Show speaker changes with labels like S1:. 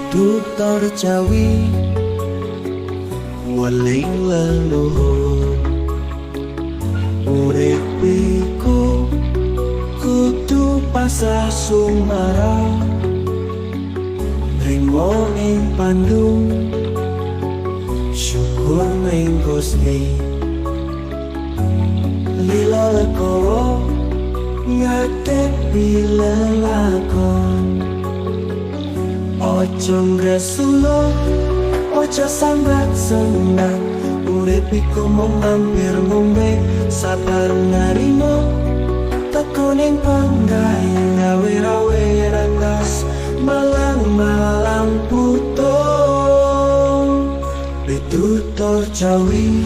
S1: Tutor Jawi weling leluhur urip iku kudu pasrah sumara rimo ing pandung syukur ning Gusti lila lekowo ngadepi lelakon ojo ngresulo ojo sambat senang urip iku mung mampir ngombe sabar narimo tekuning panggawe rawe rangas malang putung pitutur Jawi